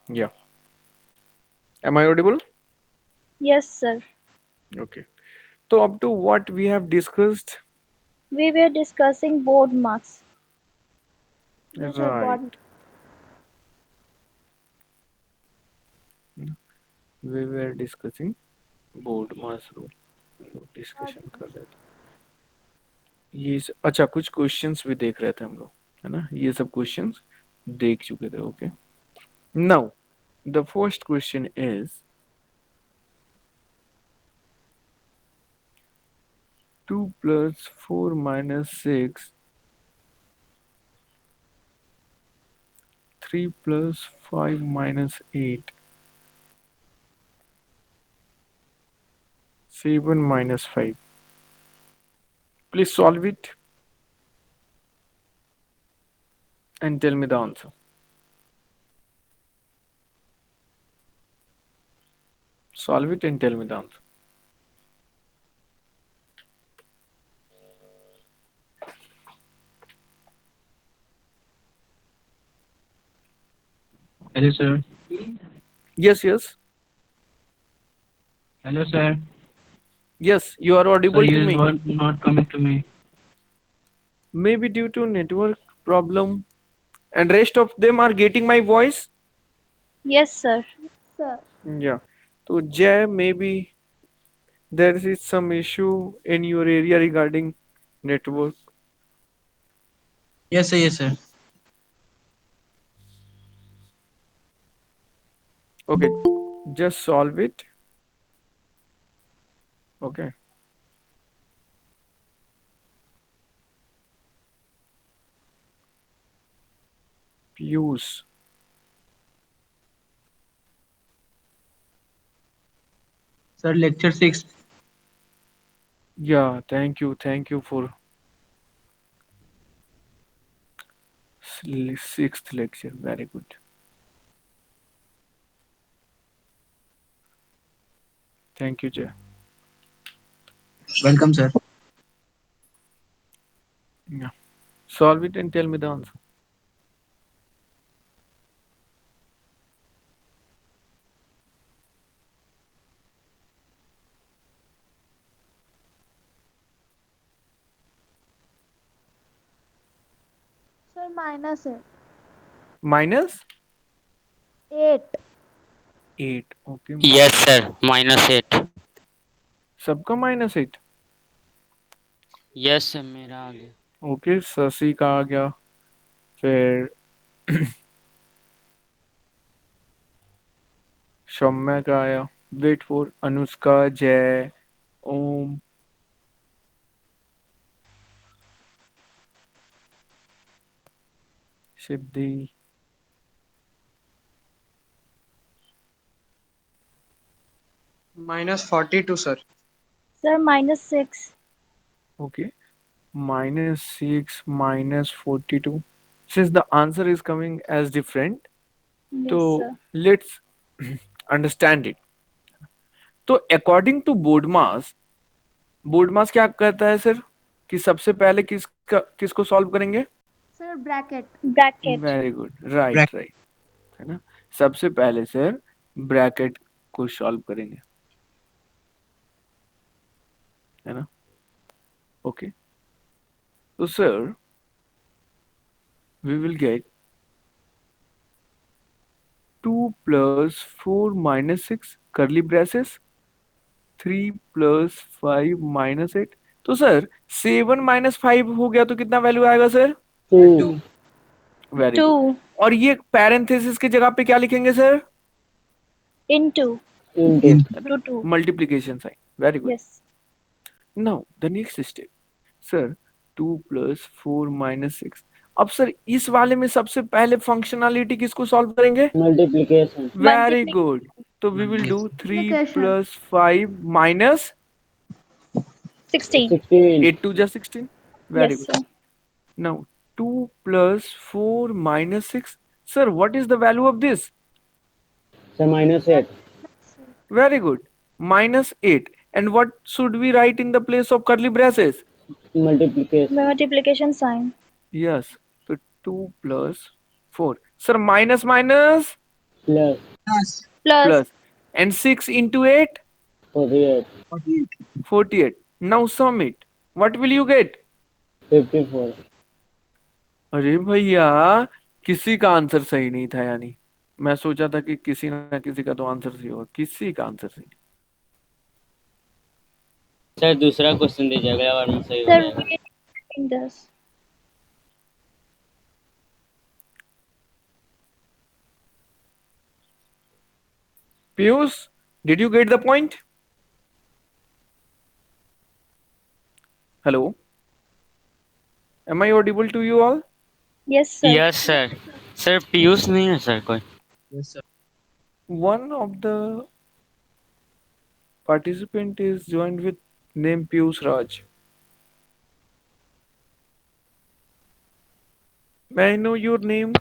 Yeah. Am I audible? Yes, sir. Okay. So up to what we have discussed, We were discussing board marks. Yes, sir. right? What? We were discussing board mass rule What? Discussion कर रहे थे। अच्छा कुछ questions भी देख रहे थे हम लोग, है ना, ये सब क्वेश्चंस देख चुके थे। Okay, now the first question is 2 + 4 - 6, 3 + 5 - 8, 7 - 5. Please solve it and tell me the answer. Solve it and tell me the answer. Hello, sir. Yes, yes, Hello, sir. yes, you are Sir, audible to you me. were not coming to me. Maybe due to network problem, and rest of them are getting my voice. Yes, sir. Sir. Yeah. So Jay, maybe there is some issue in your area regarding network. Yes, sir. Yes, sir. Okay, just solve it. Okay. Piyush. Sir, lecture 6. Yeah, thank you. Thank you for sixth lecture. Very good. Thank you, Jay. Welcome, sir. Yeah. Solve it and tell me the answer. Sir, minus it. Minus Eight. 8. Okay, Yes, minus. sir. -8. सबका -8. Yes sir, मेरा आ गया। Okay, Shashi का आ गया। फिर सौम्य का आया। Wait for Anushka, जय, ओम, सिद्धि। -42, sir. Sir, -6. Okay, -6 -42. Since the answer is coming as different, Yes, so sir. let's understand it. तो अकॉर्डिंग टू बोर्ड मास क्या कहता है सर, कि सबसे पहले किसको सॉल्व करेंगे? Sir, bracket. Bracket. Very good, right right, है ना। सबसे पहले सर ब्रैकेट को सॉल्व करेंगे, है ना। ओके, तो सर वी विल गेट 2 + 4 - 6 करली ब्रेसेस, 3 + 5 - 8। तो सर 7 - 5 हो गया तो कितना वैल्यू आएगा सर? 2. Very good. 2 और ये पैरेंथेसिस की जगह पे क्या लिखेंगे सर? into In. है ना, to 2. Multiplication sign. Very good. Yes. Now the next step sir, 2 + 4 - 6। अब सर इस वाले में सबसे पहले फंक्शनैलिटी किसको सॉल्व करेंगे? Multiplication. Very Multiply good. तो we will do 3 Multiplication. + 5 minus 16. 16. 8 2 16। Yes, very good. sir. Now 2 + 4 - 6, sir what is the value of this? So -8. Very good, -8. And what should we write in the place of curly braces? Multiplication. Multiplication sign. Yes, so 2 + 4, sir, minus minus plus plus plus, and 6 into 8, 48, 48. Now sum it. What will you get? 54. अरे भैया, किसी का answer सही नहीं था यानी। मैं सोचा था कि किसी ना किसी का तो आंसर सही होगा, किसी का आंसर सही नहीं। सर दूसरा क्वेश्चन दीजिए, अगला बार में सही हो sir जाएगा। wait in this Piyush, did you get the point? Hello, am I audible to you all? yes sir yes sir. Sir Piyush नहीं है सर कोई? One of the participant is joined with name Piyush Raj. May I know your name?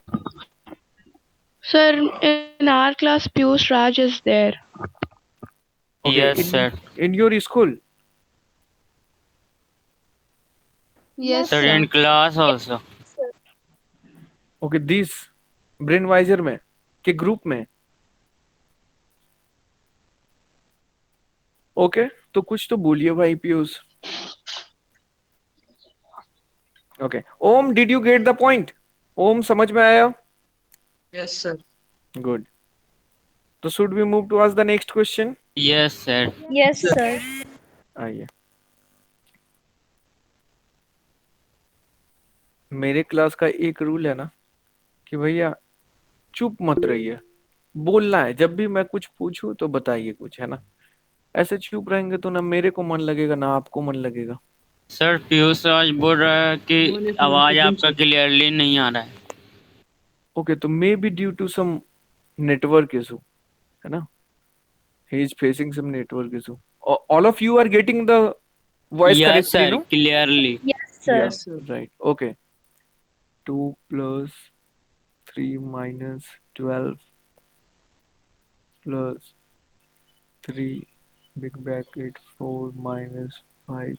Sir, in our class, Piyush Raj is there. Okay, yes sir. in your school. Yes, sir in sir. Class also. sir Okay, this ब्रेनवाइजर में के group में। Okay, तो कुछ तो बोलिए भाई Piyush. Okay, Om, did you get the point? Om, समझ में आया? Yes, sir. गुड। तो should we move to ask the next question? Yes sir. yes sir आइए। मेरे क्लास का एक रूल है ना कि भैया चुप मत रहिए, बोलना है। जब भी मैं कुछ पूछूं तो बताइए कुछ, है ना? ऐसे चुप रहेंगे तो ना मेरे को मन लगेगा ना आपको मन लगेगा। सर पीयूष आज बोल रहा है कि आवाज आपका क्लियरली नहीं आ रहा है। ओके, तो maybe due to some network issue, है ना? he is facing some network issue. All of you are getting the voice yes correctly, sir no? Clearly. yes sir Yeah, Yes, sir. right. Okay. 2 plus 3 minus 12 plus 3 big bracket 4 minus 5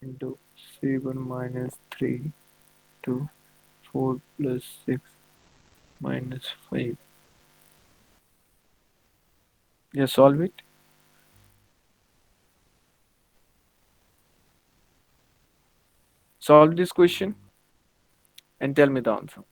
into 7 minus 3 to 4 plus 6 minus 5. Yeah, solve it. Solve this question and tell me the answer.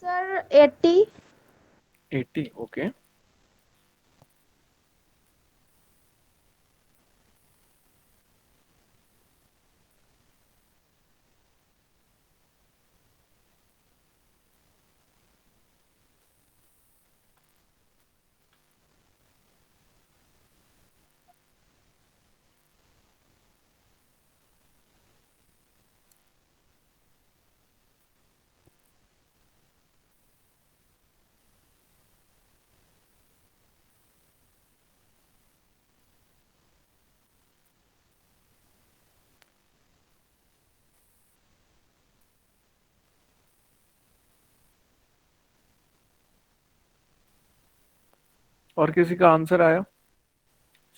Sir, 80. 80. Okay. और किसी का answer आया?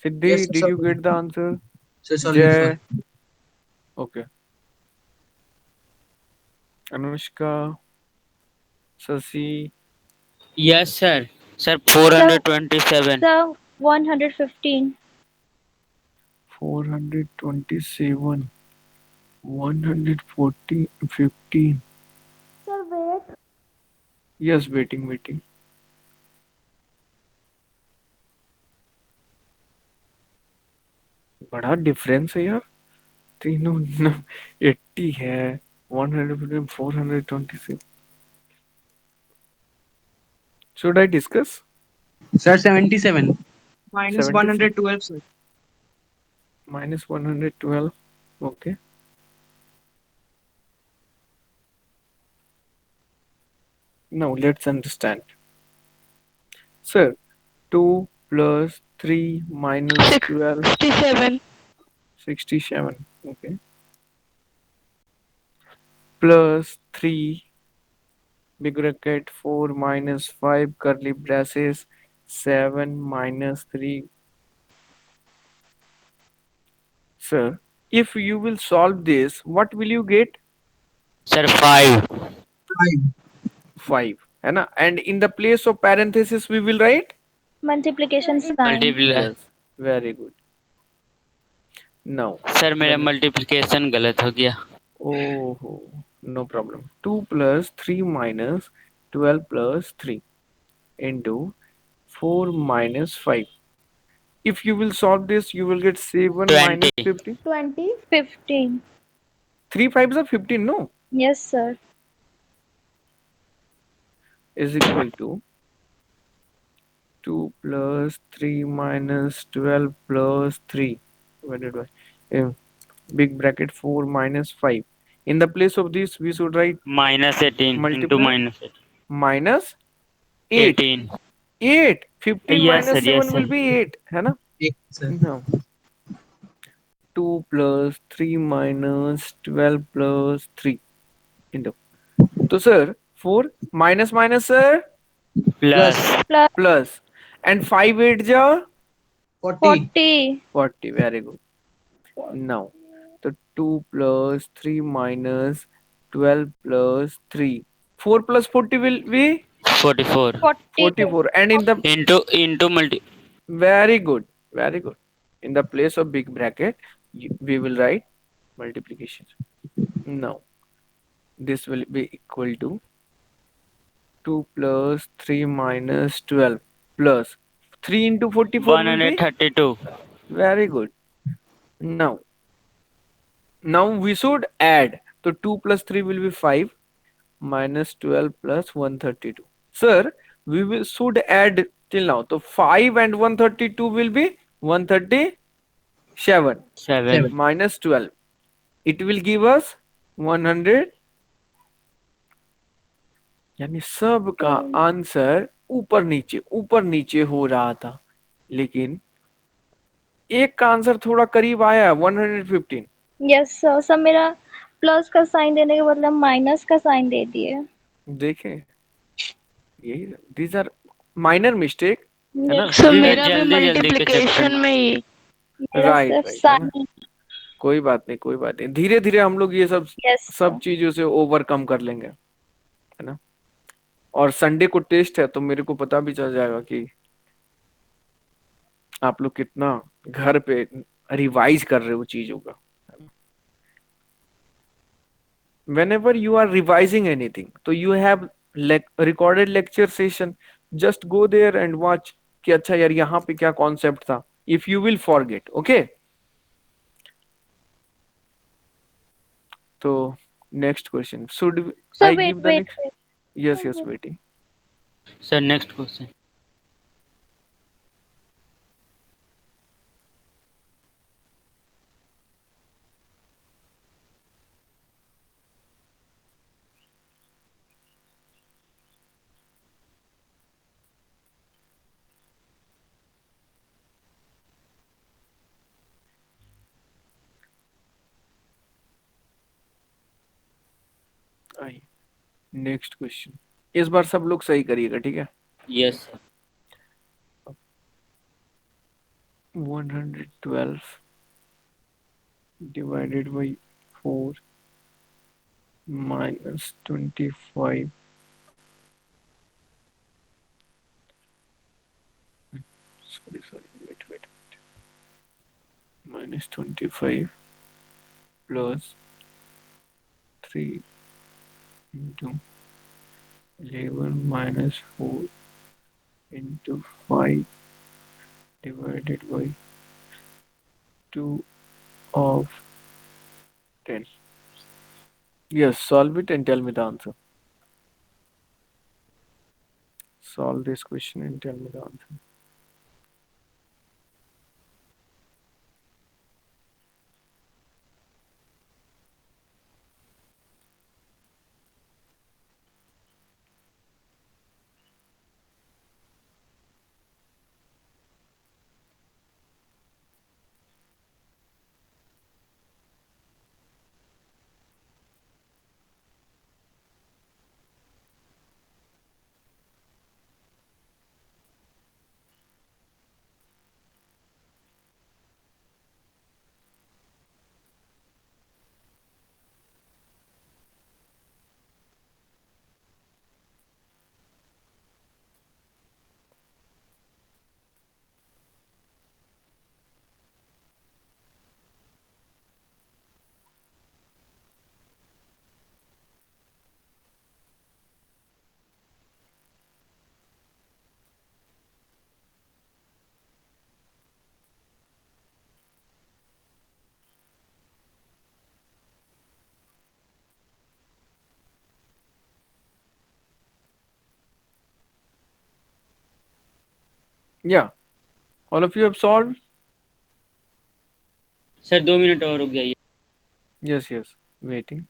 सिद्धि, Yes, did sir. You get the answer? Sir, only जय, fine. Okay, Anushka, Shashi, yes sir. Sir Sir, 427। sir, 115. 427, 140, 15. Sir, wait. Yes, waiting waiting. बड़ा difference है यार, तीनों 80 है, 115, 426। Should I discuss? Sir, 77. Minus 70, 112, sir. minus 112, okay. Now let's understand. Sir, 2 plus 3 minus 12, 67. 67, okay. Plus 3, big bracket, 4 minus 5, curly braces, 7 minus 3. Sir, if you will solve this, what will you get? Sir 5। 5. 5, है ना? And in the place of parenthesis, we will write? Multiplication sign. Multiply. Yes, very good. Now, sir मेरा then- multiplication गलत हो गया। oh, no problem. 2 plus 3 minus 12 plus 3 into 4 minus 5. If you will solve this, you will get 7 minus 20। 15. 20. 15. 3 5s are 15, no? Yes, sir. Is equal to 2 plus 3 minus 12 plus 3. Where did I? Big bracket 4 minus 5. In the place of this, we should write -18 into multiply -8। minus 8. 18। 8. 15 Yes, minus sir, yes, 7 will sir. be 8. है ना? Yes, sir. No. 2 plus 3 minus 12 plus 3 into. So, sir, 4 minus minus, sir, plus plus. And 5 8 ja 40. 40. 40. Very good. Now, the 2 plus 3 minus 12 plus 3. 4 plus 40 will be 44 44. And in the into multi. very good, very good. In the place of big bracket, we will write multiplication. Now, this will be equal to 2 plus 3 minus 12 plus 3 into 44 will be 132। very good. Now we should add. So 2 plus 3 will be 5 minus 12 plus 132. Sir, we will should add till now. So 5 and 132 will be 137 7। minus 12. It will give us 100. यानी सब का answer ऊपर नीचे हो रहा था, लेकिन एक का आंसर थोड़ा करीब आया, 115। Yes sir. सर मेरा प्लस का साइन देने के बदले माइनस का साइन दे दिए। देखें, यही दीज आर माइनर मिस्टेक, है ना? सर We will- मेरा भी जल्दी के मल्टीप्लिकेशन चक्कर में ही। राइट राइट, है ना? कोई बात नहीं, धीरे धीरे हम लोग ये सब चीजों से ओवरकम कर लेंगे, है ना? और संडे को टेस्ट है, तो मेरे को पता भी चल जाएगा कि आप लोग कितना घर पे रिवाइज कर रहे हो चीजों का। Whenever you are revising anything, so you have recorded lecture session, just go there and watch कि अच्छा यार यहाँ पे क्या कॉन्सेप्ट था, if you will forget, okay? तो next question, should I give the next? Yes, waiting. Sir next question. I next question, इस बार सब लोग सही करिएगा, ठीक है? Yes. 112 divided by 4 minus 25. Sorry, wait. Minus 25 plus 3 into 11 minus 4 into 5 divided by 2 of 10. Yes, solve it and tell me the answer. Solve this question and tell me the answer. Yeah, all of you have solved? Sir 2 minute और रुक जाइए. Yes, waiting.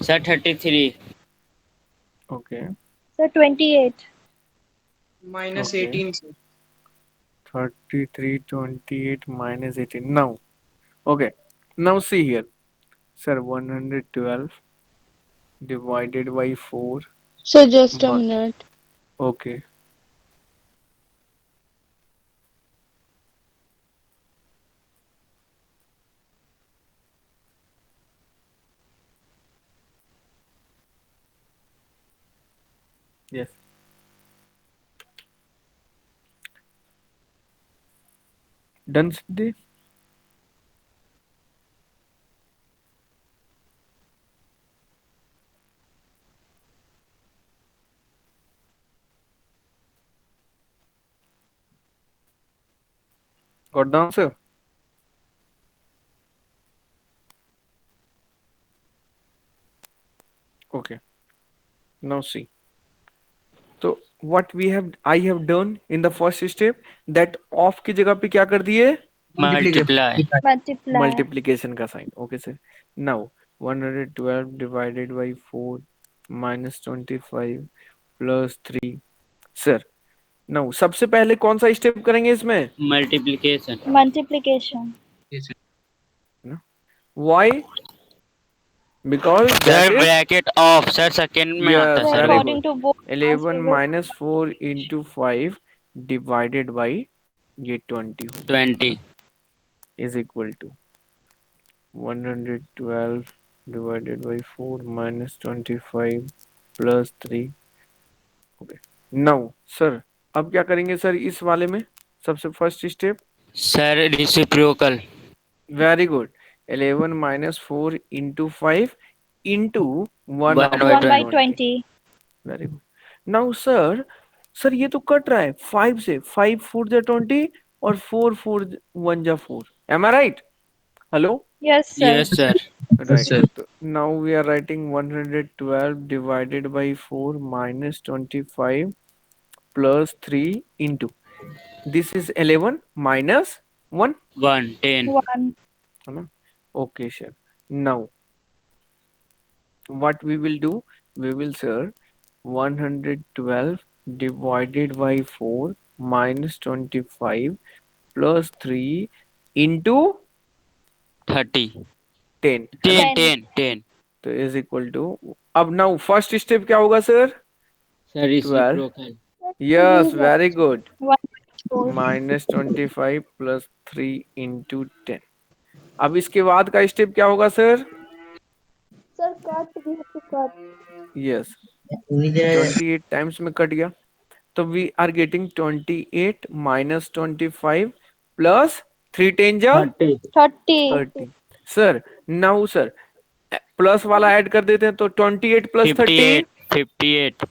Sir 33. Okay. Sir, 28. minus Okay. 18, sir. 33, 28 minus 18. Now, okay. Now see here. Sir, 112 divided by 4. Sir, just a Mon- minute. Okay. Yes. Done, Siddhi? Got the answer? Okay. Now see. So what I have done in the first step, that off की जगह पे क्या कर दिए? Multiply. Multiply. Multiplication का sign. Okay sir. Now 112 divided by 4 minus 25 plus 3. Sir, now सबसे पहले कौन सा स्टेप करेंगे इसमें? Multiplication. Multiplication. Yes, sir. Why? Because sir that is bracket of sir second में आता yes, है So sir. very according good. to both 11 figures, minus 4 into 5 divided by ये 20 हो 20. is equal to 112 divided by 4 minus 25 plus 3. Okay. Now sir, अब क्या करेंगे sir इस वाले में? सबसे first step. Sir reciprocal. Very good. 11 minus 4 into 5 into 1 1 upon by 1 by 20. 20. Very good. Now sir ये तो कट रहा है 5 से. 5 4 जा 20 और 4 4 1 जा 4. Am I right? Hello? Yes, sir. Yes, sir. Yes, Right. sir. So now we are writing 112 divided by 4 minus 25 plus 3 into. This is 11 minus 1. 110. 1. है ना? Okay, sure. Now, what we will do? We will, sir, 112 divided by 4 minus 25 plus 3 into 30. 10 है ना? 10, 10. 10, 10. तो is equal to, अब now first step क्या होगा sir? Sir, 12. reciprocal. Yes, very good. 1/4. Minus 25 plus 3 into 10. अब इसके बाद का स्टेप क्या होगा sir? Sir, cut. We have to cut. Yes, उन्हीं दे 28 टाइम्स में कट गया, तो we are getting 28 minus 25 plus 3 10 जा 30. 30. 30. सर, नाउ सर प्लस वाला ऐड कर देते हैं, तो 28 plus 30 58.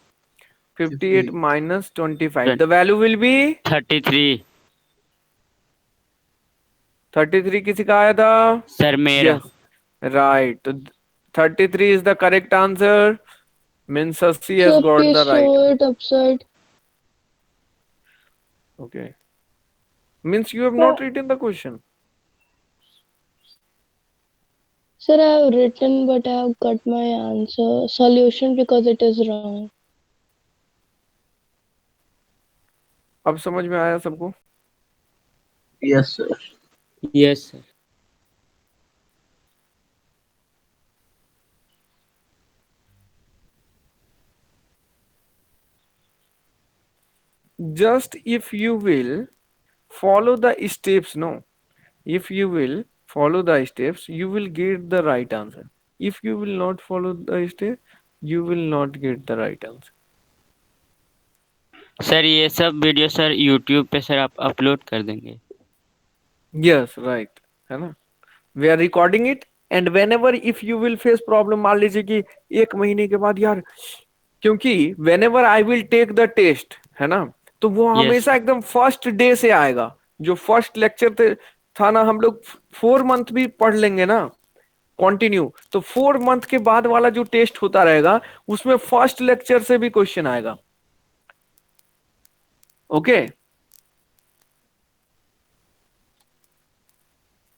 58 minus 25. The value will be 33. 33. किसी का आया था? Sir, मेरा. Yes, right. तो 33 is the correct answer. Means Sasi has Sir, got please the right. show it upside. Okay. Means you have Sir. not written the question. Sir, I have written, but I have cut my answer solution because it is wrong. अब समझ में आया सबको? Yes sir. Yes, sir. Just if you will follow the steps, no. If you will follow the steps, you will get the right answer. If you will not follow the steps, you will not get the right answer. Sir ये सब video sir YouTube पे sir आप upload कर देंगे. Yes, right. है ना? We are recording it, and whenever if you will face problem, मान लीजिए कि 1 महीने के बाद यार, क्योंकि whenever I will take the test, है ना, तो वो Yes. हमेशा एकदम फर्स्ट डे से आएगा. जो फर्स्ट लेक्चर था ना, हम लोग 4 मंथ भी पढ़ लेंगे ना कंटिन्यू, तो 4 मंथ के बाद वाला जो टेस्ट होता रहेगा उसमें फर्स्ट लेक्चर से भी क्वेश्चन आएगा. Okay,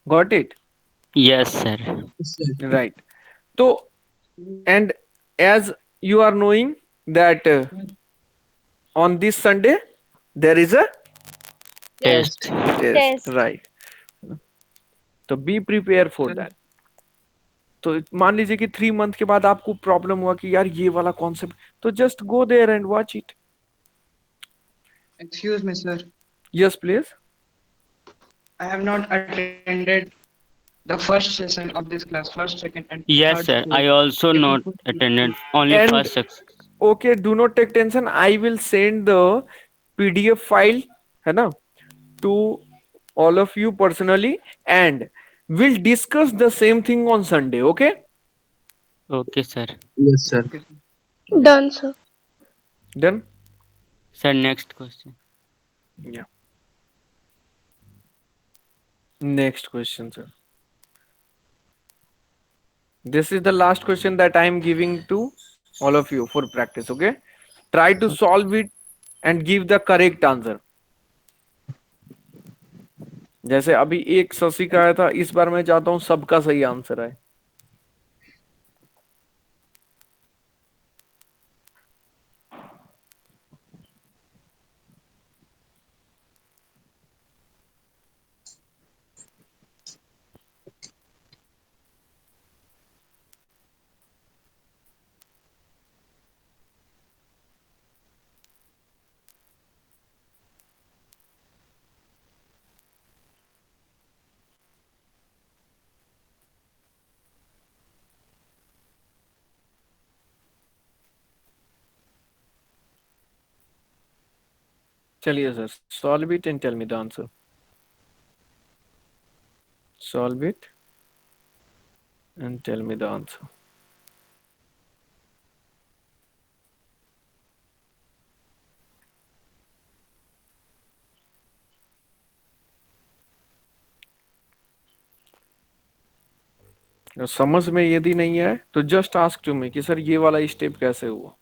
got it? Yes, sir. Right. So, and as you are knowing that on this Sunday there is a Test. test, Test. right? तो be prepared for that. तो मान लीजिए कि 3 मंथ के बाद आपको प्रॉब्लम हुआ कि यार ये वाला कॉन्सेप्ट, तो just go there and watch it. Excuse me, sir. Yes please. I have not attended the first session of this class, first, second, and Yes, third. sir. I also not attended only And- first section. Okay, do not take tension. I will send the PDF file, है ना, to all of you personally, and we'll discuss the same thing on Sunday. Okay? Okay, sir. Yes sir. Done, sir. Done? Sir, next question. Yeah. Next question, sir. This is the last question that I am giving to all of you for practice. Okay? Try to solve it and give the correct answer. जैसे अभी एक शशि का आया था, इस बार मैं चाहता हूं सबका सही आंसर है. चलिए sir, solve it and tell me the answer. Solve it and tell me the answer. समझ में यदि नहीं आए तो जस्ट आस्क टू मी कि सर ये वाला स्टेप कैसे हुआ।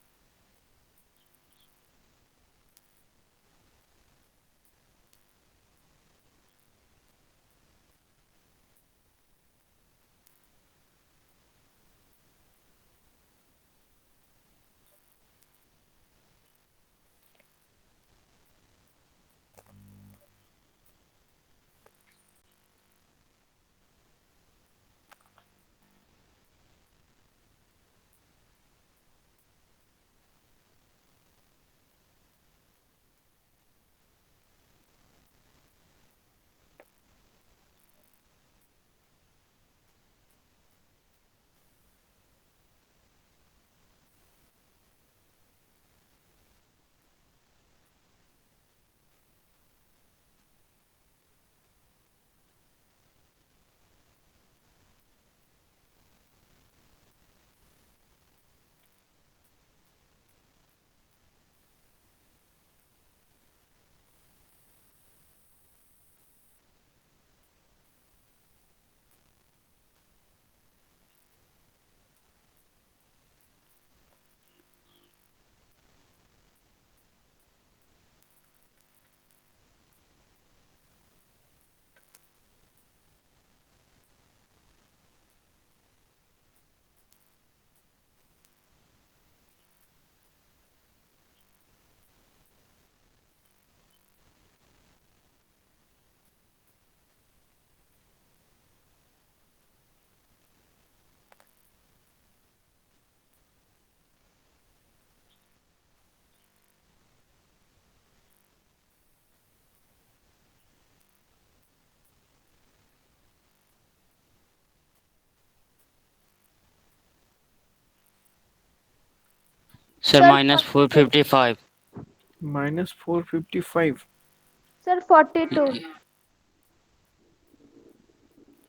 Sir -455। -455। Sir, 42.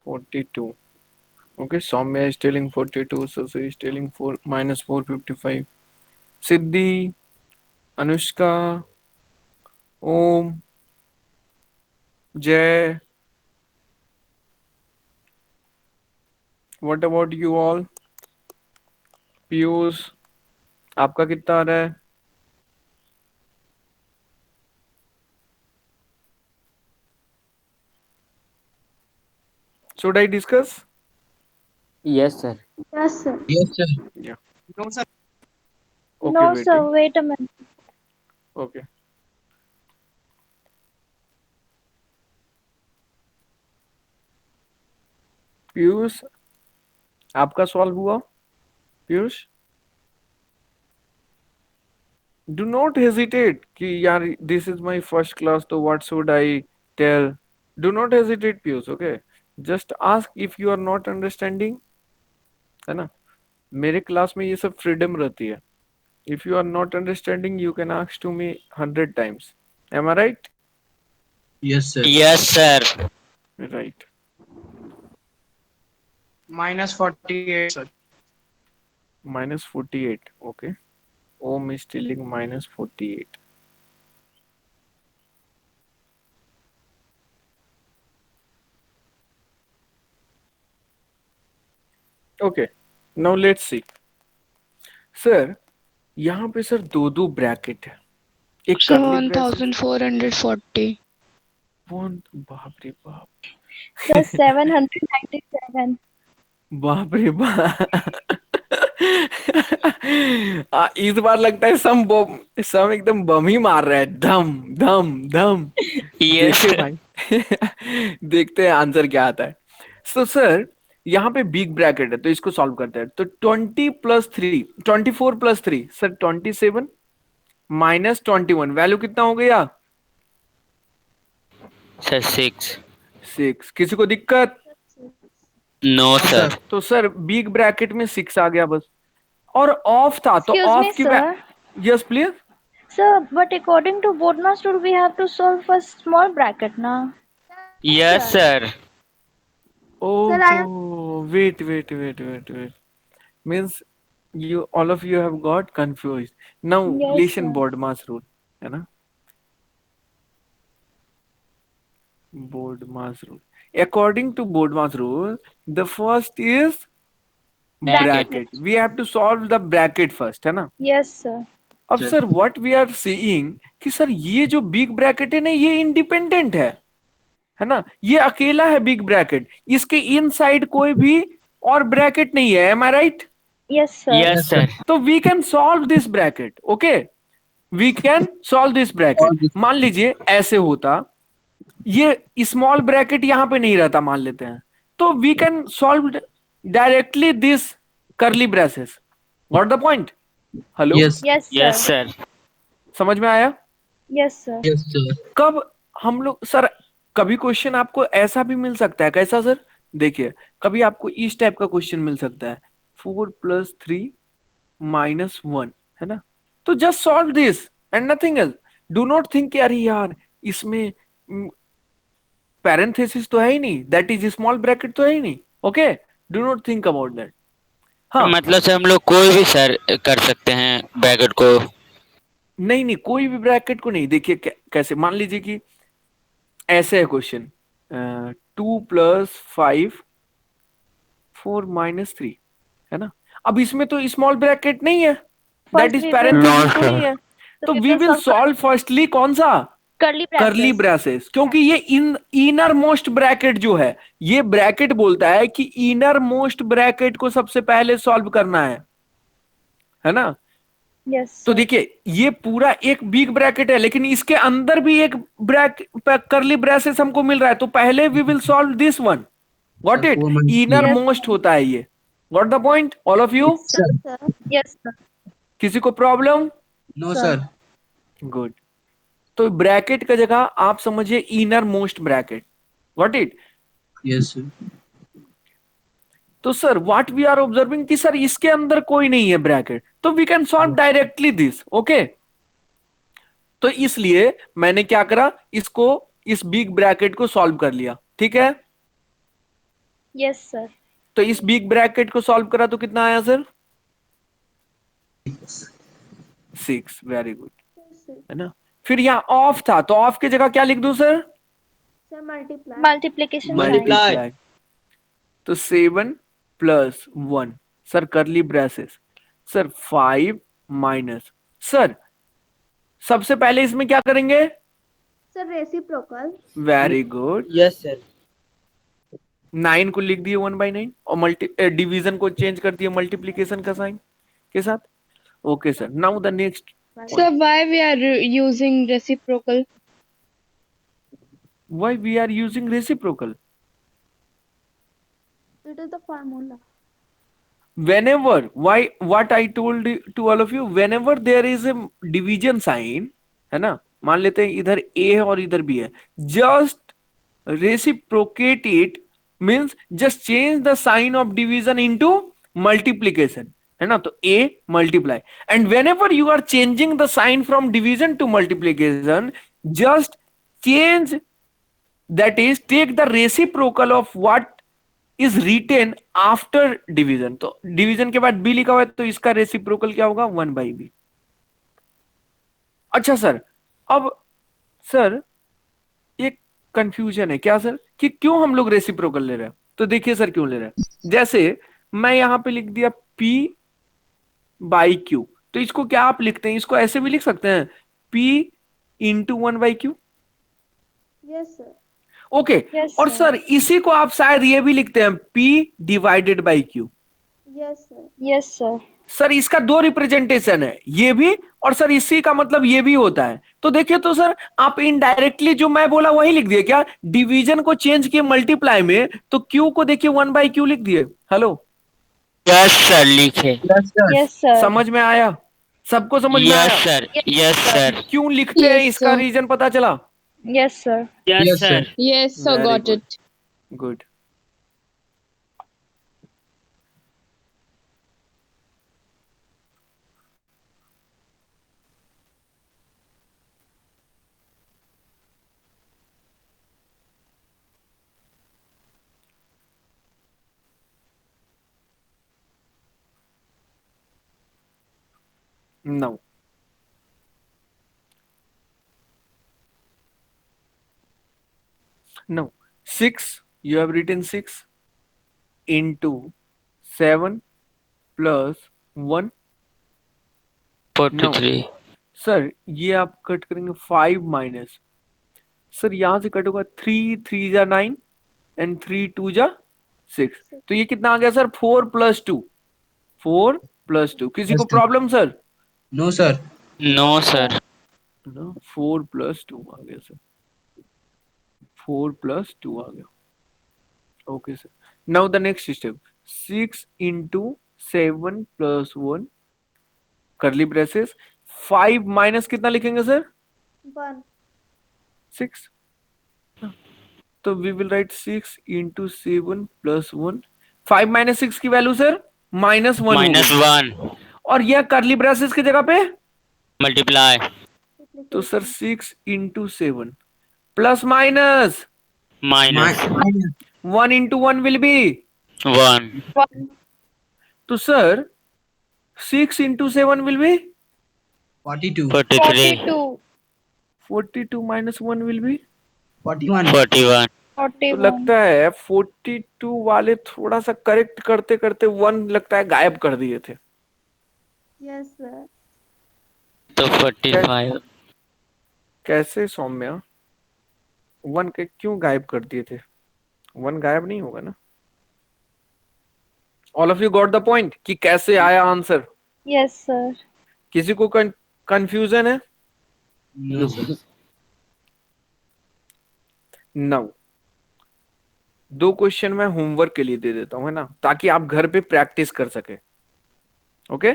42। Okay, Soumya is telling 42, Sasi is telling -455. Siddhi, Anushka, Om, Jay, what about you all? Piyush, आपका कितना आ रहा है? Should I discuss? Yes sir. Yes, sir. Yes, sir. Yeah. No, sir. Okay, No, waiting. sir, wait a minute. Okay. Piyush, आपका solve हुआ? Piyush, do not hesitate कि यार this is my first class तो what should I tell? Do not hesitate Piyush, okay? Just ask if you are not understanding, है ना? मेरे class में ये सब फ्रीडम रहती है. If you are not understanding, you can ask to me 100 times. Am I right? Yes, sir. Yes sir. Right. -48, sir. -48. Okay. Om is telling -48. Okay. Now let's see. Sir यहाँ पे sir दो bracket है. एक So curly bracket. 1440. बाप रे बाप. Sir, 797. बाप रे बाप. इस बार लगता है सम एकदम बम ही मार रहा है. धम धम धम. यस देखिए भाई. देखते हैं आंसर क्या आता है. तो सर यहाँ पे बिग ब्रैकेट है तो इसको सॉल्व करते हैं. तो 20 + 3, 24 + 3 सर 27 -21 वैल्यू कितना हो गया? सर 6। 6. किसी को दिक्कत? No sir. तो सर बिग ब्रैकेट में 6 आ गया बस. और ऑफ था तो Excuse me, ऑफ की. sir. Yes please. Sir, but according to Bodmas rule, we have to solve for small bracket now. Yes sir. Oh, I- wait. Means you all of you have got confused. Now Yes, listen sir. Bodmas rule, है ना? Bodmas rule. According to Bodmas rule, the first is bracket, we have to solve the bracket first, है ना। Yes, sir. अब sir what we are seeing कि sir ये जो big bracket है ना, ये इंडिपेंडेंट है ना, ये अकेला है बिग ब्रैकेट, इसके इनसाइड कोई भी और ब्रैकेट नहीं है, am I right? Yes, sir. Yes sir. तो we can solve this bracket, okay, we can solve this bracket. मान लीजिए ऐसे होता, ये स्मॉल ब्रैकेट यहां पे नहीं रहता मान लेते हैं, तो we can solve directly this curly braces, what the point? Hello, Yes. Yes, sir. Yes sir. समझ में आया? Yes, sir. Yes, sir. कब हम लोग सर, कभी क्वेश्चन आपको ऐसा भी मिल सकता है, कैसा सर? देखिए कभी आपको इस टाइप का क्वेश्चन मिल सकता है, 4+3 - 1, है ना, तो just solve this and nothing else. Do not think अरे यार इसमें पैरेंथेसिस तो है ही नहीं, दैट इज स्मॉल ब्रैकेट तो है ही नहीं, okay, do not think about that. हाँ, मतलब सर हम लोग कोई भी सर कर सकते हैं ब्रैकेट को? नहीं नहीं, कोई भी ब्रैकेट को नहीं। देखिए कैसे, मान लीजिए कि ऐसे है क्वेश्चन, 2+5 4 - 3, है ना, अब इसमें तो स्मॉल ब्रैकेट नहीं है, that is we will- parenthesis तो नहीं है, तो we we will will solve solve firstly कौन सा? curly braces. करली ब्रेसेस, क्योंकि ये इनर मोस्ट ब्रैकेट जो है, ये ब्रैकेट बोलता है कि इनर मोस्ट ब्रैकेट को सबसे पहले सॉल्व करना है ना। Yes, तो sir. देखिए ये पूरा एक बिग ब्रैकेट है, लेकिन इसके अंदर भी एक करली ब्रेसेस हमको मिल रहा है, तो पहले we will solve this one, what it, inner Yes. Most होता है ये, what the point all of you? Sir, sir. Yes, sir. किसी को problem? No, Sir. sir. Good. तो ब्रैकेट का जगह आप समझिए inner most bracket, what it. Yes, sir. तो sir what we are observing कि सर इसके अंदर कोई नहीं है ब्रैकेट, तो we can solve directly this, okay. तो इसलिए मैंने क्या करा, इसको, इस बिग ब्रैकेट को सॉल्व कर लिया, ठीक है। Yes, sir. तो इस बिग ब्रैकेट को सॉल्व करा तो कितना आया सर? 6, वेरी गुड, है ना। फिर यहाँ ऑफ था, तो ऑफ की जगह क्या लिख दूं sir? Sir, multiply. Multiplication sign. Multiply. तो 7+1, सर करली ब्रेसेस, सर 5 माइनस, सर सबसे पहले इसमें क्या करेंगे? Sir, reciprocal. Very good, Yes, sir. 9 को लिख दिए 1/9 और डिवीजन को चेंज कर दिए मल्टीप्लीकेशन का साइन के साथ, okay sir. Now the next, Sir, why we are using reciprocal? Why we are using reciprocal? It is the formula. whenever, why, what I told to all of you, whenever there is a division sign, है ना, मान लेते हैं इधर a है और इधर b है, just reciprocate it, means just change the sign of division into multiplication, है ना, तो a multiply, and whenever you are changing the sign from division to multiplication, just change, that is take the reciprocal of what is written after division. तो division के बाद B लिखा हुआ है, तो इसका रेसिप्रोकल क्या होगा? 1/b। अच्छा सर, अब सर एक कंफ्यूजन है क्या सर, कि क्यों हम लोग रेसिप्रोकल ले रहे हैं? तो देखिए सर क्यों ले रहे हैं, जैसे मैं यहां पे लिख दिया p/q, तो इसको क्या आप लिखते हैं, इसको ऐसे भी लिख सकते हैं, p × 1/q, Yes, sir. Okay. Yes, और sir. सर इसी को आप शायद ये भी लिखते हैं p/q। Yes, sir. Yes, sir. Sir इसका दो रिप्रेजेंटेशन है, ये भी, और सर इसी का मतलब ये भी होता है। तो देखिए, तो सर आप इनडायरेक्टली जो मैं बोला वही लिख दिए क्या, डिवीजन को चेंज किए मल्टीप्लाई में, तो क्यू को देखिए 1/q लिख दिए। हेलो, यस सर लिखे। Yes, sir. Yes, sir. समझ में आया? सबको समझ में यस आया? सर, यस सर, क्यों लिखते हैं Yes, इसका sir. रीजन पता चला? Yes, sir. Yes Yes, sir. sir. Yes, sir, Very got good. it. Good. Now, no, 6, you have written 6 into 7 plus 1। 43 sir ये आप कट करेंगे 5 माइनस, सर यहां से कट होगा 3 3 जा 9 एंड 3 2 जा 6, तो ये कितना आ गया सर 4 प्लस 2, 4 प्लस 2। किसी को Yes, sir. Problem sir? No, sir. No sir 4 plus 2 आ गया सर, 4 प्लस 2 आ गया। Okay sir, now the next step, 6 into 7 plus 1 curly braces, 5 minus कितना लिखेंगे सर? 1. 6। तो we will write 6 into 7 plus 1। 5 minus 6 की वैल्यू सर -1 -1 और यह करली ब्रेसेस की जगह पे, मल्टीप्लाई तो sir 6 into 7 plus minus minus 1 into 1 will be, 1 तो sir 6 into 7 will be 42. 43 42. 42 minus 1 will be, 41. 41 तो 41. लगता है 42 वाले थोड़ा सा करेक्ट करते करते 1 लगता है गायब कर दिए थे। Yes, sir. तो 45 कैसे सौम्या 1 के क्यों गायब कर दिए थे? 1 गायब नहीं होगा ना? All of you got the point कि कैसे आया आंसर? Yes, sir. किसी को कंफ्यूजन है? No, sir. नाउ 2 क्वेश्चन मैं होमवर्क के लिए दे देता हूं, है ना, ताकि आप घर पे प्रैक्टिस कर सके। Okay,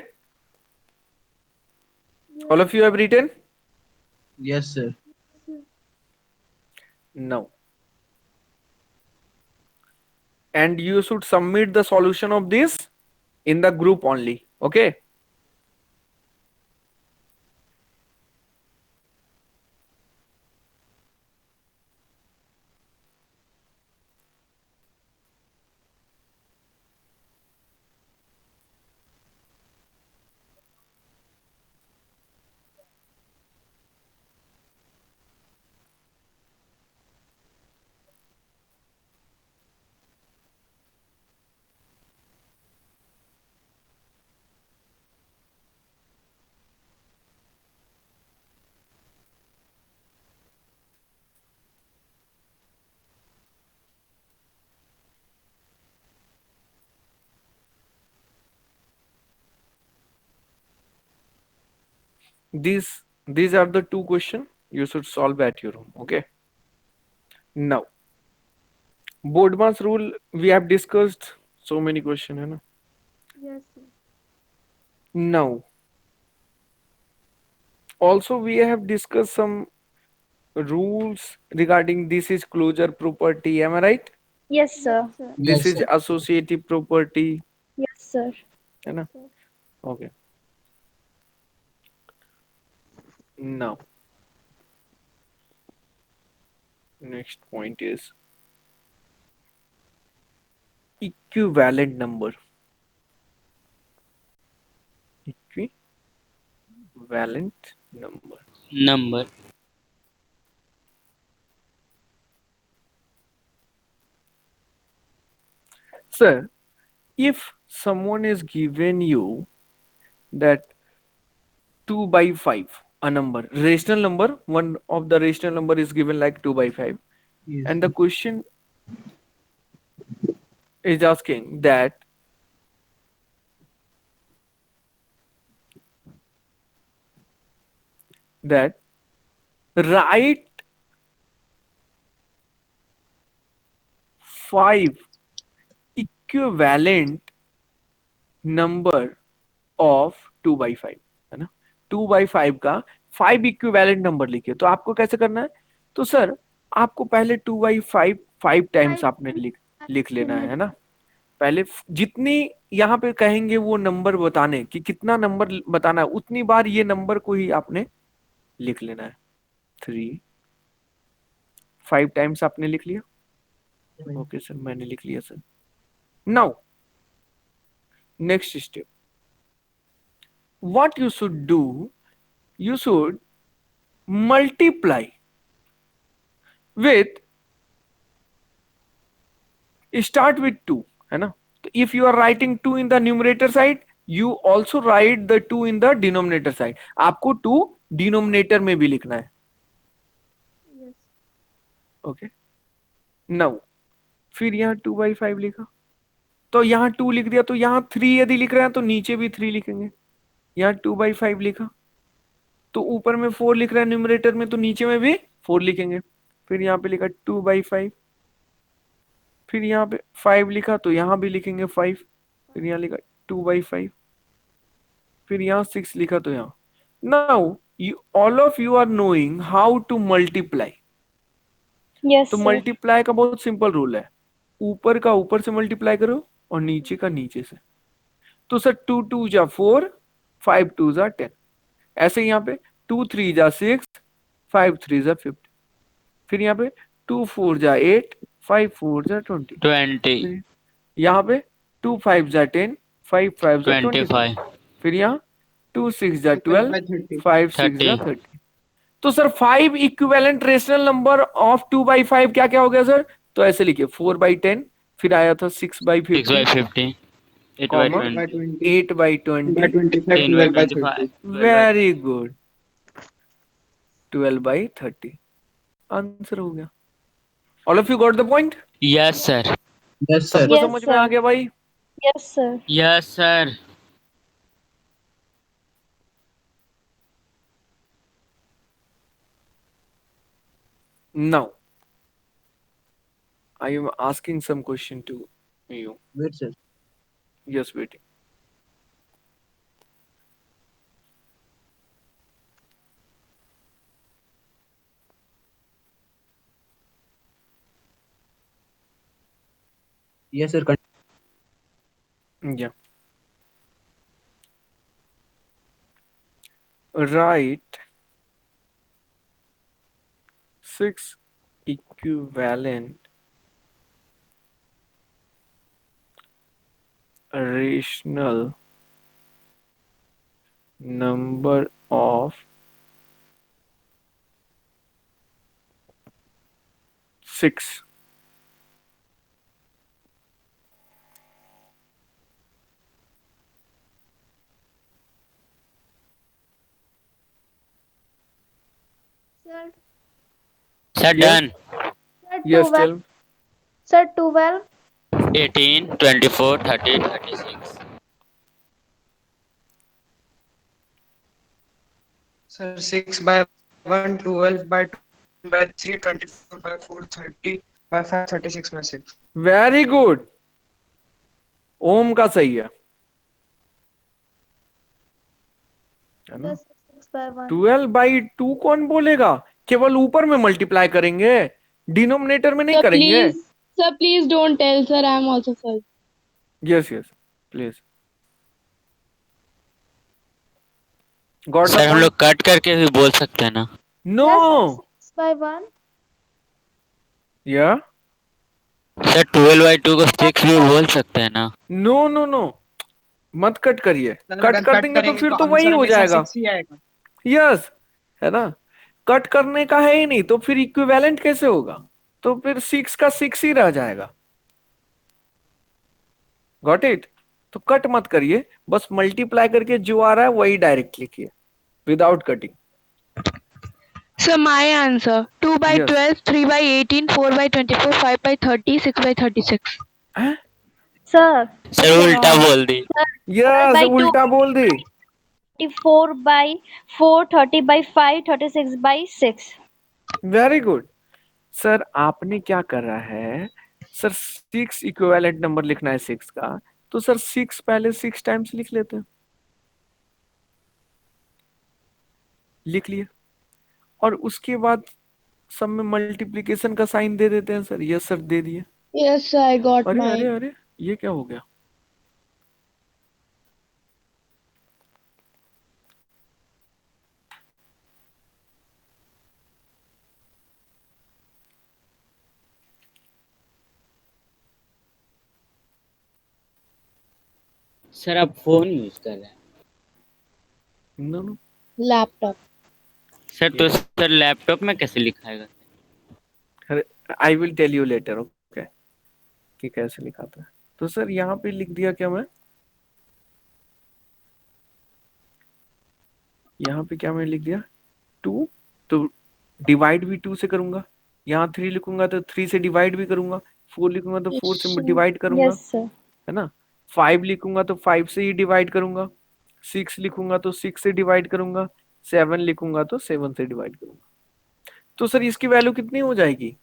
all of you have written? Yes, sir. No. And you should submit the solution of this in the group only. Okay. These are the 2 questions you should solve at your home. Okay. Now, Bodmas rule we have discussed so many questions, है ना? Yes, sir. Now, also we have discussed some rules regarding this is closure property. Am I right? Yes, sir. Yes, sir. This Yes, is sir. associative property. Yes, sir. है ना? Okay. Now, next point is equivalent number. Equivalent number. Number Sir, if someone is given you that 2 by 5, a number, rational number, one of the rational number is given like 2 by 5, Yes. and the question is asking that write 5 equivalent number of 2 by 5, है ना? 2 by 5 का 5 equivalent number लिखिए। तो आपको कैसे करना है? तो सर आपको पहले 2 by 5 5 टाइम्स आपने लिख लेना है ना? पहले जितनी यहाँ पे कहेंगे वो नंबर बताने कि कितना नंबर बताना है, उतनी बार ये नंबर को ही आपने लिख लेना है। 3 5 टाइम्स आपने लिख लिया? ओके सर, मैंने लिख लिया sir. Now next step, what you should do, you should multiply with start with 2, है ना? तो if you are writing 2 in the numerator side, you also right the 2 in the denominator side. आपको 2 denominator में भी लिखना है। Yes. Okay now फिर यहाँ 2/5 लिखा, तो यहाँ 2 लिख दिया, तो यहाँ 3 यदि लिख रहे हैं तो नीचे भी 3 लिखेंगे। यहाँ 2/5 लिखा, तो ऊपर में 4 लिख रहा है न्यूमरेटर में, तो नीचे में भी 4 लिखेंगे। फिर यहाँ पे लिखा 2/5, फिर यहाँ पे 5 लिखा, तो यहाँ भी लिखेंगे 5। फिर यहाँ लिखा 2/5, फिर यहाँ 6 लिखा, तो यहाँ। Now you all of you are knowing how to multiply. Yes, तो sir. मल्टीप्लाई का बहुत सिंपल रूल है, ऊपर का ऊपर से मल्टीप्लाई करो और नीचे का नीचे से। तो सर 2 2 जा 4, 5 2 जा 10। ऐसे यहाँ पे 2 3 जा 6, 5 3 जा 50। फिर यहाँ पे 2 4 जा 8, 5 4 जा 20। 20, फिर यहाँ पे 2 5 जा 10, 5 5 जा 25। 25, फिर यहाँ 2 6 जा 12, by 30. 5 6 जा 30, 30। तो sir 5 equivalent rational number of 2/5 क्या क्या हो गया सर? तो ऐसे लिखिए 4/10, फिर आया था 6/50, 6/50, 8/20, comma, 8/20, 8/20, 8/25, 10/25, 12/30. वेरी गुड, 12/30 आंसर हो गया। All of you got the point? Yes, sir. Yes, sir. सबको Yes, समझ में आ sir. गया भाई? Yes, sir. Yes, sir. Now I am asking some question to you. Wait, sir. Yes, waiting. Yes, sir. Yeah. Write 6 equivalent rational number of 6 Sir, Sir, Yes. done. sir, yes 12. tell Sir, 12. 18, 24, 30, 36. Sir, 6/1, 12/2, 3, 24/4, 30/5, 36/6. very good ओम का सही है ना? Yes, 6/1. 12/2 कौन बोलेगा? केवल ऊपर में multiply करेंगे, डिनोमिनेटर में नहीं Sir, करेंगे। please don't tell, sir. I am also first. Yes yes please got sir हम लोग कट करके भी बोल सकते हैं ना? No Yes, 6/1. या सर 12/2 को 6 भी बोल सकते हैं ना? नो नो नो मत कट करिए, सर, कट अगर कर कट देंगे तो करेंगे फिर तो तो वही आंसर हो हमेशा जाएगा। 6 ही आएगा। यस है ना, कट करने का है ही नहीं तो फिर इक्विवेलेंट कैसे होगा? तो फिर 6 का 6 ही रह जाएगा। Got it? तो कट मत करिए, बस मल्टीप्लाई करके जो आ रहा है वही डायरेक्ट लिखिए without cutting. So my answer 2/12, Yes. 3/18, 4/24, 5/30, 6/36. Sir, sir उल्टा बोल दी। Yes by two. उल्टा बोल दी। 24/4, 30/5, 36/6. वेरी गुड सर, आपने क्या करा है सर, 6 इक्विवेलेंट नंबर लिखना है 6 का, तो सर 6 पहले 6 टाइम्स लिख लेते हैं, लिख लिए, और उसके बाद सब में मल्टीप्लिकेशन का साइन दे देते हैं सर। यस सर दे दिए। Yes, sir. I got अरे mine. अरे अरे ये क्या हो गया? सर आप फोन यूज कर रहे हैं? No no Laptop. सर तो सर लैपटॉप में कैसे लिखाएगा? I will tell you later okay कि कैसे लिखा था। तो सर यहाँ पे लिख दिया क्या मैं? यहाँ पे क्या मैं लिख दिया 2, तो डिवाइड भी 2 से करूंगा, यहाँ 3 लिखूंगा तो 3 से डिवाइड भी करूंगा, 4 लिखूंगा तो 4 से डिवाइड करूंगा, यस सर। है ना। 5 लिखूंगा तो 5 से ही डिवाइड करूंगा, 6 लिखूंगा तो 6 से डिवाइड करूंगा, 7 लिखूंगा तो 7 से डिवाइड करूंगा। तो सर इसकी वैल्यू कितनी हो जाएगी?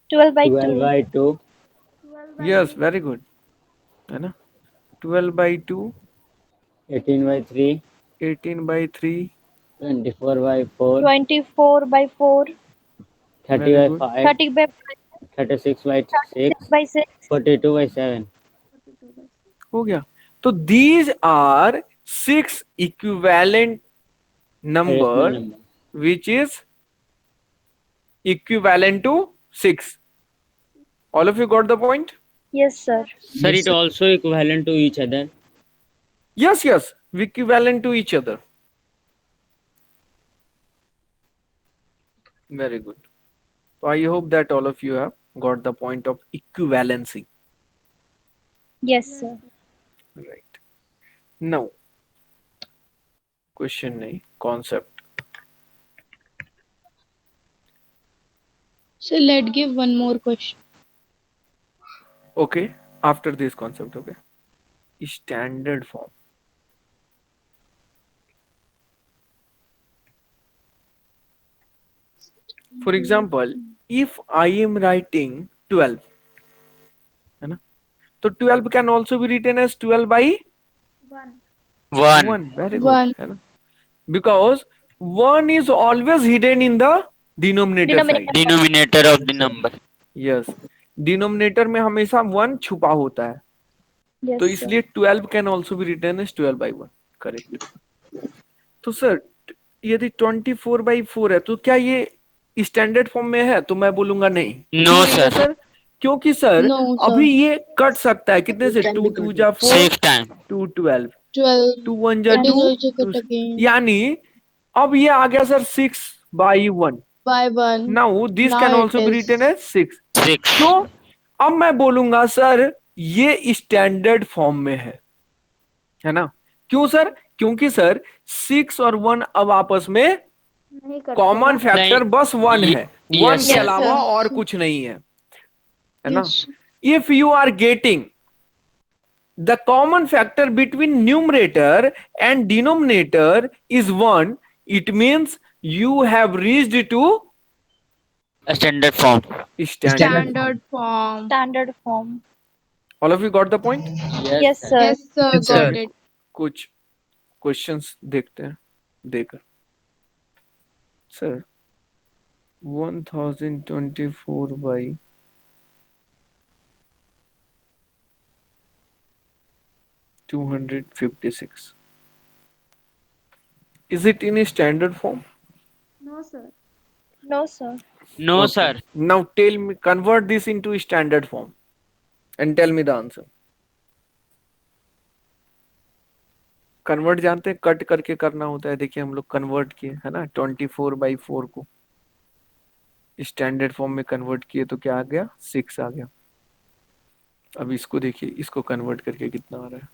12/2। यस, वेरी गुड, है ना। 12/2, 18/3, 18/3, 24/4, 24/4, 30/5, 30/5, 36/6, 36/6, 42/7. हो गया। तो these are 6 equivalent number Rational number. which is equivalent to 6. All of you got the point? yes sir। Sir, it also equivalent to each other. Yes, equivalent to each other. Very good. So I hope that all of you have got the point of equivalency. yes sir। Right. Now, question nahi, concept. So let's give one more question. Okay, after this concept, okay. Standard form. For example, if I am writing 12, है ना, तो 12 can also be written as 12/1. 1. Very good, One. है ना, because 1 is always hidden in the denominator side. Denominator of the number. Yes, denominator में हमेशा 1 छुपा होता है, yes तो sir। इसलिए 12 can also be written as 12/1. Correct. तो सर यदि 24/4 है तो क्या ये स्टैंडर्ड फॉर्म में है? तो मैं बोलूंगा नहीं। No, क्यों नहीं है sir. सर? क्योंकि सर No, sir. अभी ये कट सकता है कितने से? 2 2 जा 4, 6 times. 2 12, 12. 2 1 जा It is 2, also cut again. यानी अब ये आ गया sir 6/1. By 1. Now this Now can it also be is. Written as 6. 6. तो अब मैं बोलूंगा सर ये स्टैंडर्ड फॉर्म में है ना। क्यों सर? क्योंकि सर 6 और 1 अब आपस में कॉमन फैक्टर नहीं। बस 1 है, 1 Yes, के sir. अलावा और कुछ नहीं है ना। If you are getting the common factor between numerator and denominator is 1, it means you have reached to A standard form. Standard. standard form। All of you got the point? yes sir। Yes, sir. Yes, sir. Got it. कुछ questions देखते हैं देकर। Sir 1024 by 256, is it in a standard form? no sir। No, Okay. sir. Now tell me, convert this into standard form and tell me the answer. Convert जानते हैं, cut करके करना होता है। देखिए हम लोग कन्वर्ट किए है ना, 24/4 को स्टैंडर्ड फॉर्म में कन्वर्ट किए तो क्या आ गया? 6 आ गया। अब इसको देखिए, इसको कन्वर्ट करके कितना आ रहा है?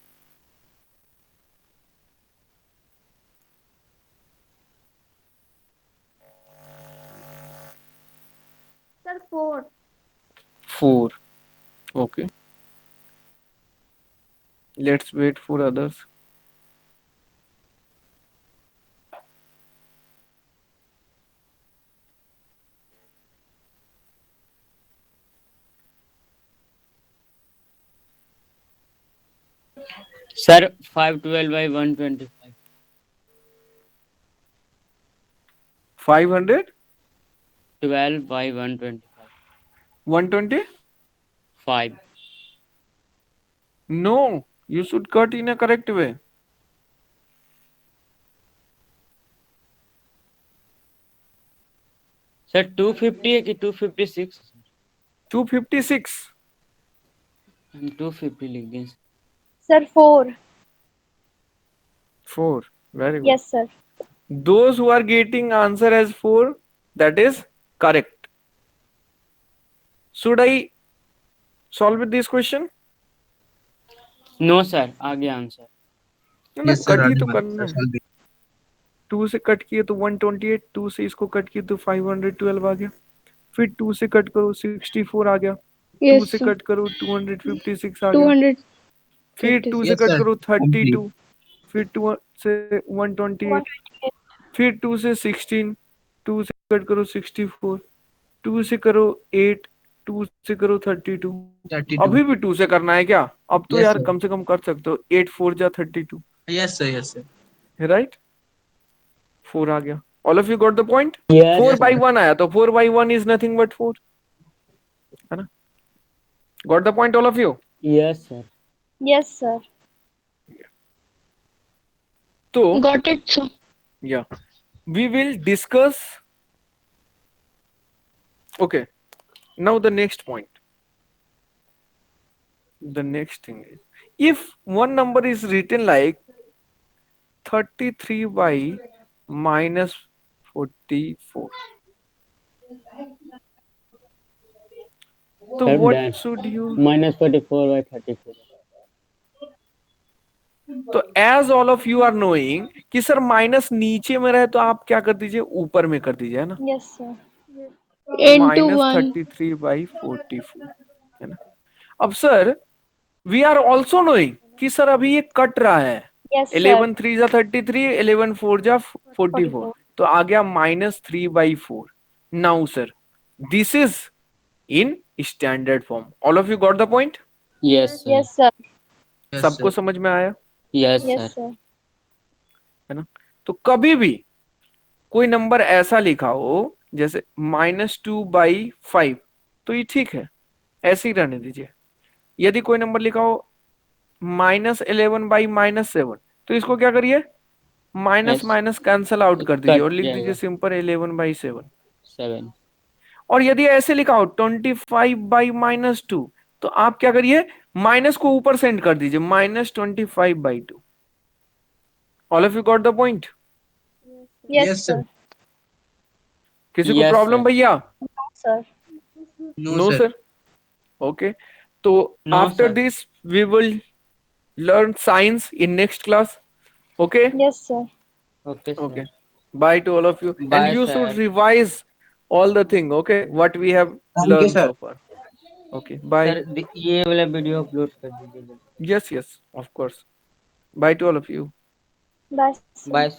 Sir, 4. 4. Okay, let's wait for others. Sir, 512 by 125. 500, 12 by 125. 120? 5. No, you should cut in a correct way. Sir, 250 है कि 256? 256. हम 250 लिख दें। sir। 4। 4. Very good. yes sir। Those who are getting answer as 4, that is correct. Should I solve with this question? No, sir. आगे answer. ना, Yes, sir. Cut ही तो Radhiman, करना sir, है। shall be. 2 से कट किए तो 128, 2 से इसको कट किए तो 512 आ गया, फिर 2 से कट करो 64 आ गया, 2 Yes, से sir. कट करो 256 आ गया, 200. फिर 2 से Yes, कट sir. करो Complete. 32, फिर 2 से 128, फिर 2 से 16, 2 से कट करो 64, 2 से करो 8, 2 से करो 32। 32. अभी भी 2 से करना है क्या? अब तो Yes, यार sir. कम से कम कर सकते हो, 8 4 जा 32, Yes, sir. Yes, sir. Right? 4 आ गया। All of you got the point? Yes. 4 Yes, by sir. 1 आया तो 4 by 1 is nothing but 4, है ना? Got the point all of you? Yes, sir. Yes, sir. तो Got it, sir. yeah, we will discuss. Okay, now the next point. The next thing is, if one number is written like 33 by minus 44, so Sir, what done. should you? Minus 44 by 34. तो as all of you are knowing कि sir minus नीचे में रहे तो आप क्या कर दीजिए, ऊपर में कर दीजिए, है ना? Yes, sir. Into minus 1. 33 by 44, है ना? अब sir we are also knowing कि सर अभी ये कट रहा है, Yes, sir. 11 3 जा 33, 11 4 जा 44, 44. तो आ गया -3/4। Now sir this is in standard form. All of you got the point? Yes, sir. Yes, sir. Yes, सबको sir. समझ में आया? Yes, Yes, sir. sir. है ना? तो कभी भी कोई नंबर ऐसा लिखा हो जैसे -2/5, तो ये ठीक है, ऐसे ही रहने दीजिए। यदि कोई नंबर लिखा हो -11/-7, तो इसको क्या करिए, minus Yes. Minus cancel out कर दीजिए कट और लिख जाएगा। दीजिए सिंपल 11/7। 7. और यदि ऐसे लिखा हो 25/-2, तो आप क्या करिए, माइनस को ऊपर सेंड कर दीजिए, -25/2। All of you got the point? Yes, Yes, sir. sir. किसी को Yes, प्रॉब्लम sir. भैया? No, sir. No, sir. Okay, so No, after sir. this we will learn science in next class. Okay. Yes, sir. Okay, sir. Okay, bye to all of you. Bye, And you sir. should revise all the thing, okay, what we have Thank you, learned sir. so far. Okay, bye. Sir, ये वाला video upload कर दीजिए। Yes, of course. Bye to all of you. Bye, sir. Bye, sir.